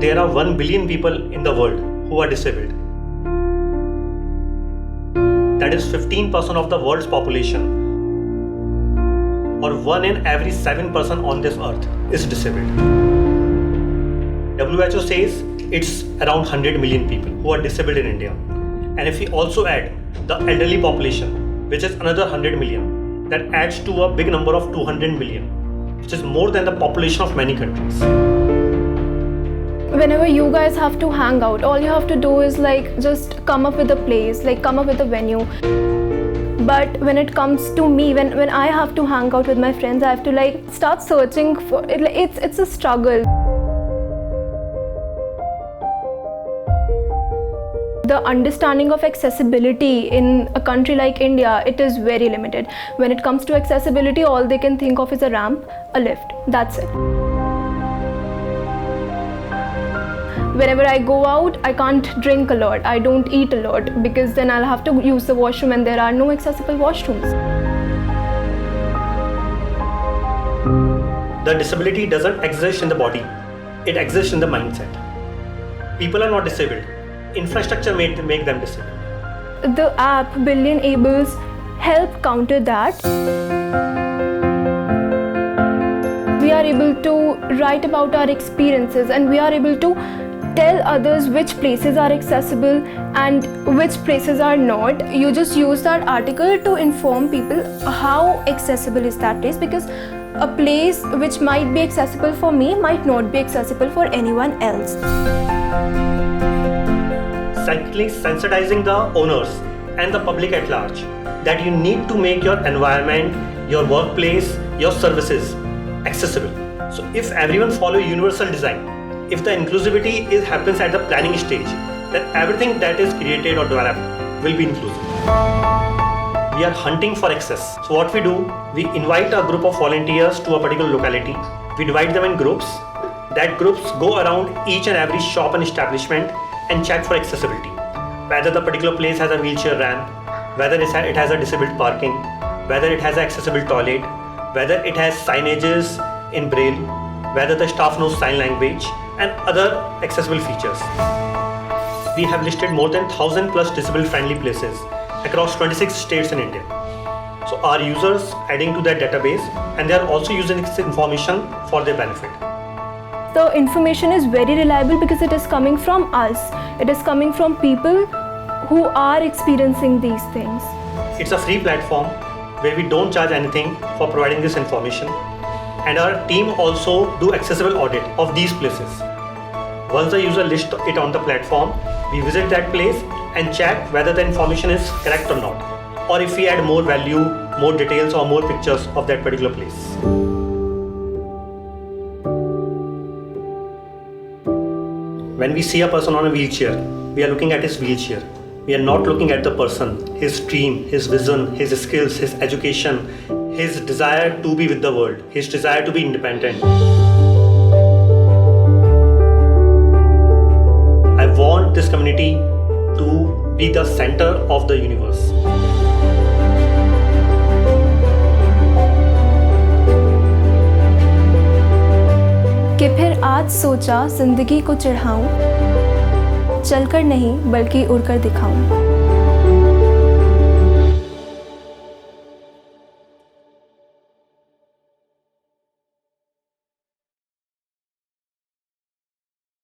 there are 1 billion people in the world who are disabled. That is 15% of the world's population, or 1 in every 7 person on this earth is disabled. WHO says it's around 100 million people who are disabled in India. And if we also add the elderly population, which is another 100 million, that adds to a big number of 200 million, which is more than the population of many countries. Whenever you guys have to hang out, all you have to do is just come up with a place, come up with a venue. But when it comes to me, when I have to hang out with my friends, I have to start searching for it. It's a struggle. The understanding of accessibility in a country like India, it is very limited. When it comes to accessibility, all they can think of is a ramp, a lift, that's it. Whenever I go out, I can't drink a lot, I don't eat a lot, because then I'll have to use the washroom and there are no accessible washrooms. The disability doesn't exist in the body, it exists in the mindset. People are not disabled, infrastructure make them disabled. The app BILLIONABLES help counter that. We are able to write about our experiences and we are able to tell others which places are accessible and which places are not. You just use that article to inform people how accessible is that place, because a place which might be accessible for me might not be accessible for anyone else. Sensitizing the owners and the public at large that you need to make your environment, your workplace, your services accessible. So if everyone follow universal design, if the inclusivity happens at the planning stage, then everything that is created or developed will be inclusive. We are hunting for access. So what we do, we invite a group of volunteers to a particular locality. We divide them in groups. That groups go around each and every shop and establishment and check for accessibility. Whether the particular place has a wheelchair ramp, whether it has a disabled parking, whether it has an accessible toilet, whether it has signages in braille, whether the staff knows sign language, and other accessible features. We have listed more than 1,000 plus disability-friendly places across 26 states in India. So our users adding to that database, and they are also using this information for their benefit. The information is very reliable because it is coming from us. It is coming from people who are experiencing these things. It's a free platform where we don't charge anything for providing this information. And our team also do accessible audit of these places. Once the user lists it on the platform, we visit that place and check whether the information is correct or not, or if we add more value, more details or more pictures of that particular place. When we see a person on a wheelchair, we are looking at his wheelchair. We are not looking at the person, his dream, his vision, his skills, his education, his desire to be with the world, his desire to be independent. I want this community to be the center of the universe. कि फिर आज सोचा जिंदगी को चढ़ाऊं, चलकर नहीं बल्कि उड़कर दिखाऊं।